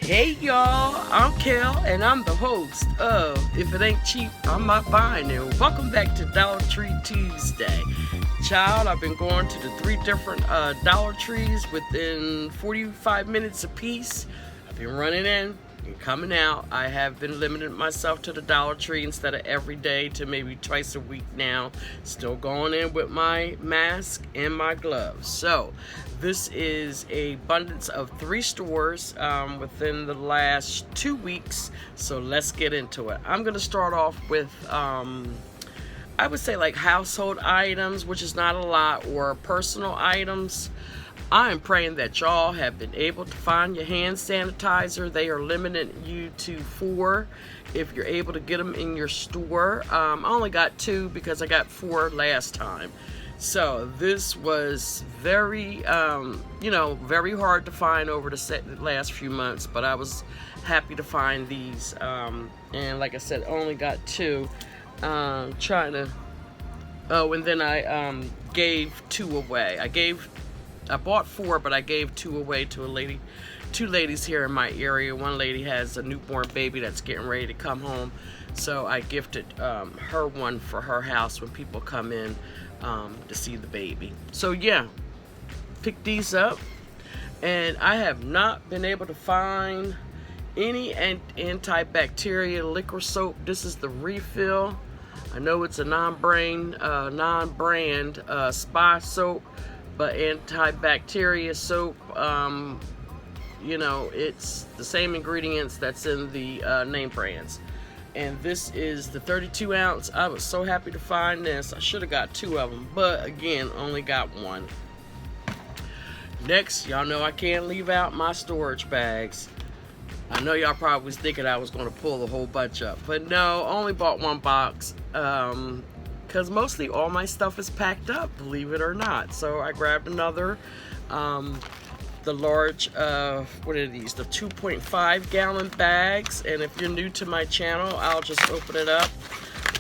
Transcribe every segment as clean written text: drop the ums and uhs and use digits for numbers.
Hey y'all, I'm Kel and I'm the host of If It Ain't Cheap, I'm Not Buying It. Welcome back to Dollar Tree Tuesday. Child, I've been going to the 3 different Dollar Trees within 45 minutes apiece. I've been running in and coming out. I have been limiting myself to the Dollar Tree instead of every day to maybe twice a week now. Still going in with my mask and my gloves. So this is a abundance of 3 stores within the last 2 weeks. So let's get into it. I'm going to start off with I would say like household items, which is not a lot, or personal items. I am praying that y'all have been able to find your hand sanitizer. They are limiting you to 4 if you're able to get them in your store. I only got 2 because I got 4 last time. So this was very, very hard to find over the last few months, but I was happy to find these. And like I said, only got 2. And then I gave 2 away. I bought 4, but I gave 2 away to 2 ladies here in my area. One lady has a newborn baby that's getting ready to come home, so I gifted her one for her house when people come in to see the baby. So yeah, picked these up, and I have not been able to find any antibacterial liquid soap. This is the refill. I know it's a non-brand spa soap, but antibacterial soap, it's the same ingredients that's in the name brands. And this is the 32 ounce. I was so happy to find this. I should have got 2 of them, but again, only got 1. Next, y'all know I can't leave out my storage bags. I know y'all probably was thinking I was going to pull a whole bunch up, but no, only bought 1 box, because mostly all my stuff is packed up, believe it or not. So I grabbed another, the large, what are these, the 2.5 gallon bags. And if you're new to my channel, I'll just open it up.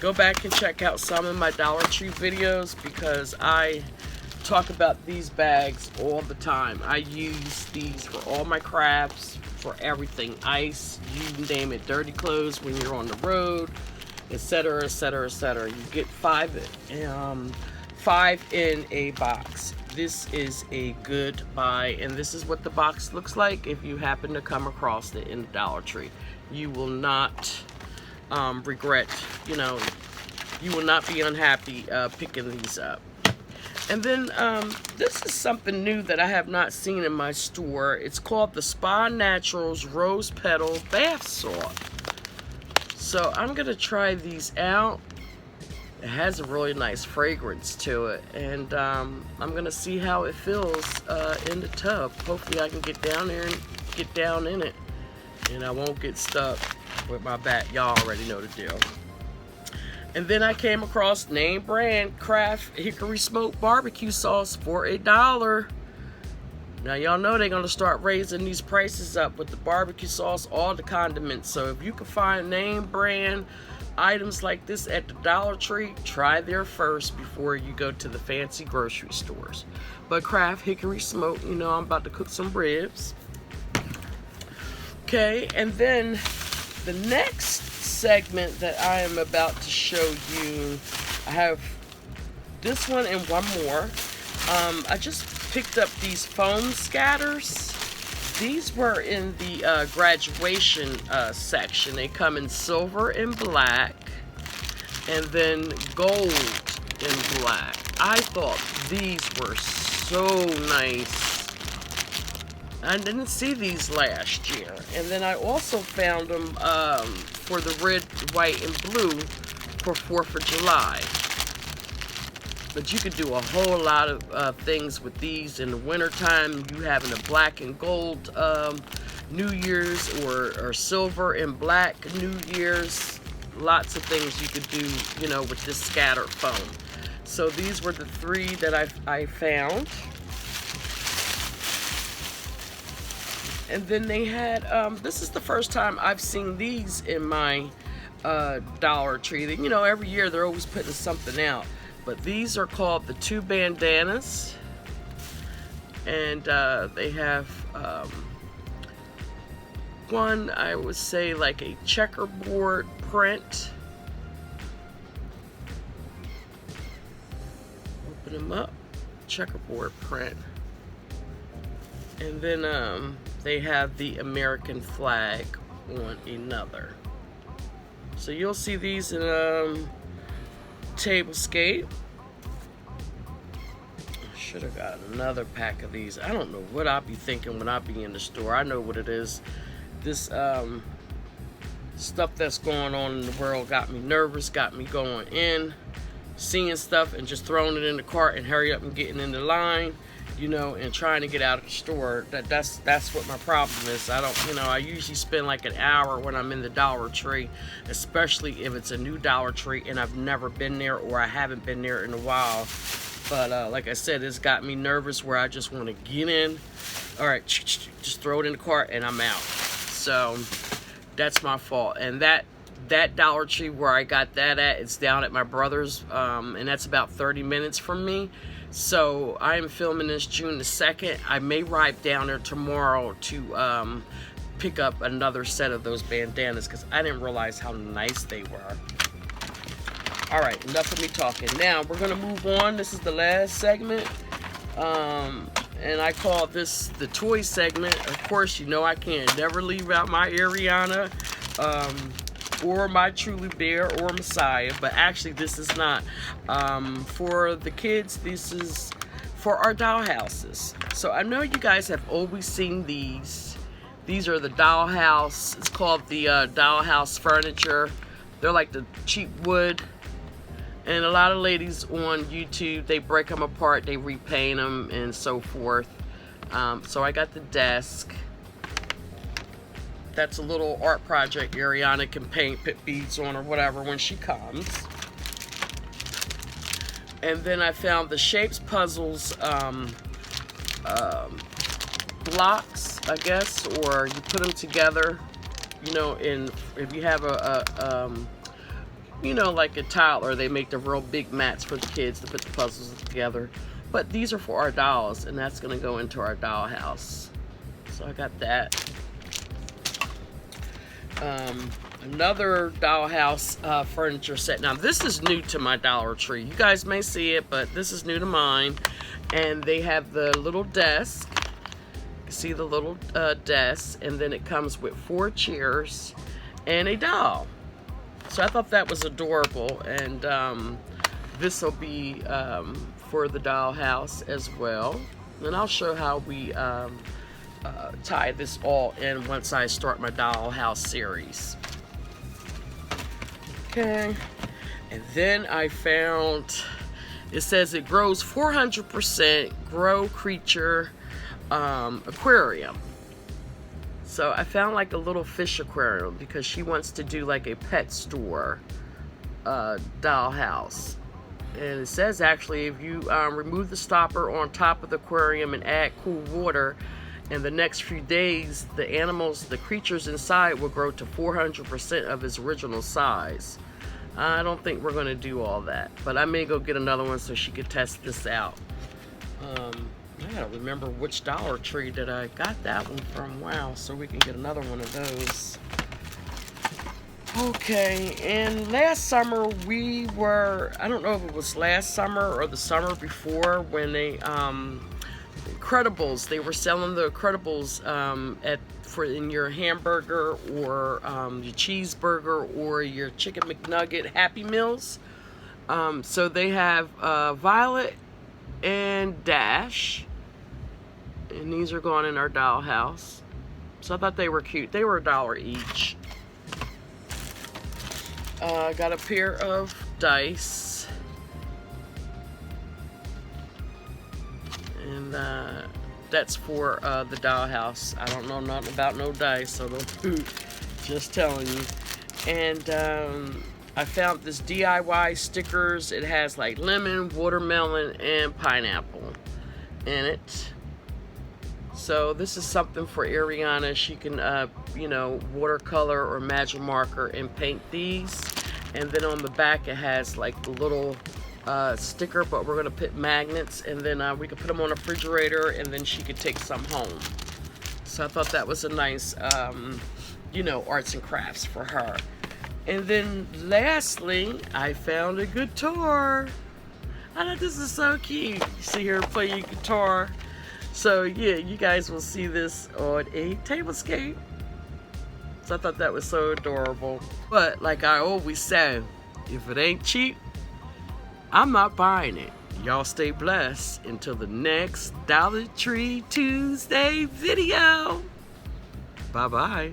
Go back and check out some of my Dollar Tree videos, because I talk about these bags all the time. I use these for all my crafts, for everything, ice, you name it, dirty clothes when you're on the road, etc., etc., etc. You get 5 in a box. This is a good buy, and this is what the box looks like if you happen to come across it in the Dollar Tree. You will not regret, you will not be unhappy picking these up. And then this is something new that I have not seen in my store. It's called the Spa Naturals Rose Petal Bath Salt. So I'm going to try these out. It has a really nice fragrance to it. And I'm going to see how it feels in the tub. Hopefully I can get down there and get down in it. And I won't get stuck with my back. Y'all already know the deal. And then I came across name brand Kraft Hickory Smoked Barbecue Sauce for $1. Now y'all know they're going to start raising these prices up with the barbecue sauce, all the condiments. So if you can find name brand items like this at the Dollar Tree, try there first before you go to the fancy grocery stores. But Kraft Hickory Smoked, I'm about to cook some ribs. Okay, and then the next segment that I am about to show you, I have this one and one more. I just picked up these foam scatters. These were in the graduation section. They come in silver and black, and then gold and black. I thought these were so nice. I didn't see these last year. And then I also found them for the red, white, and blue for 4th of July. But you could do a whole lot of things with these in the wintertime. You having a black and gold New Year's, or silver and black New Year's. Lots of things you could do, with this scattered foam. So these were the 3 that I found. And then they had, this is the first time I've seen these in my Dollar Tree. Every year they're always putting something out. But these are called the 2 bandanas. And they have one, I would say like a checkerboard print. Open them up, checkerboard print. And then they have the American flag on another. So you'll see these in Tablescape. Should have got another pack of these. I don't know what I'll be thinking when I be in the store. I know what it is. This stuff that's going on in the world got me nervous, got me going in, seeing stuff and just throwing it in the cart and hurry up and getting in the line, you know, and trying to get out of the store. That's what my problem is. I don't, you know, I usually spend like an hour when I'm in the Dollar Tree, especially if it's a new Dollar Tree and I've never been there or I haven't been there in a while. But like I said, it's got me nervous where I just want to get in. All right, just throw it in the cart and I'm out. So that's my fault. And that Dollar Tree where I got that at, it's down at my brother's, and that's about 30 minutes from me. So I am filming this June the 2nd. I may ride down there tomorrow to pick up another set of those bandanas because I didn't realize how nice they were. All right, enough of me talking. Now we're gonna move on. This is the last segment, and I call this the toy segment. Of course, you know I can't never leave out my Ariana, or my Truly Bear or Messiah. But actually, this is not for the kids. This is for our dollhouses. So I know you guys have always seen these. These are the Dollhouse. It's called the Dollhouse Furniture. They're like the cheap wood. And a lot of ladies on YouTube, they break them apart, they repaint them and so forth. So I got the desk. That's a little art project Ariana can paint, put beads on or whatever when she comes. And then I found the Shapes Puzzles blocks, I guess, or you put them together, you know, if you have you know, like a tile, or they make the real big mats for the kids to put the puzzles together. But these are for our dolls, and that's going to go into our dollhouse. So I got that. Another Dollhouse furniture set. Now this is new to my Dollar Tree. You guys may see it, but this is new to mine. And they have the little desk. You can see the little desk, and then it comes with 4 chairs and a doll. So I thought that was adorable, and this will be for the dollhouse as well. And I'll show how we tie this all in once I start my dollhouse series. Okay, and then I found, it says it grows 400% grow creature aquarium. So I found like a little fish aquarium because she wants to do like a pet store dollhouse. And it says actually if you remove the stopper on top of the aquarium and add cool water, in the next few days the animals, the creatures inside will grow to 400% of its original size. I don't think we're going to do all that, but I may go get another one so she could test this out. I gotta remember which Dollar Tree that I got that one from. Wow, so we can get another one of those. Okay, and last summer we were, I don't know if it was last summer or the summer before, when they Incredibles, they were selling the Incredibles in your hamburger or your cheeseburger or your chicken McNugget Happy Meals. So they have Violet and Dash, and these are going in our dollhouse. So I thought they were cute. They were $1 each. Got a pair of dice, and that's for the dollhouse. I don't know nothing about no dice, so don't just telling you. And I found this DIY stickers. It has like lemon, watermelon, and pineapple in it. So this is something for Ariana. She can, you know, watercolor or magic marker and paint these. And then on the back it has like the little sticker, but we're gonna put magnets, and then we could put them on a refrigerator, and then she could take some home. So I thought that was a nice arts and crafts for her. And then lastly, I found a guitar. I thought this is so cute. You see her playing guitar. So yeah, you guys will see this on a tablescape. So I thought that was so adorable. But like I always say, if it ain't cheap, I'm not buying it. Y'all stay blessed until the next Dollar Tree Tuesday video. Bye-bye.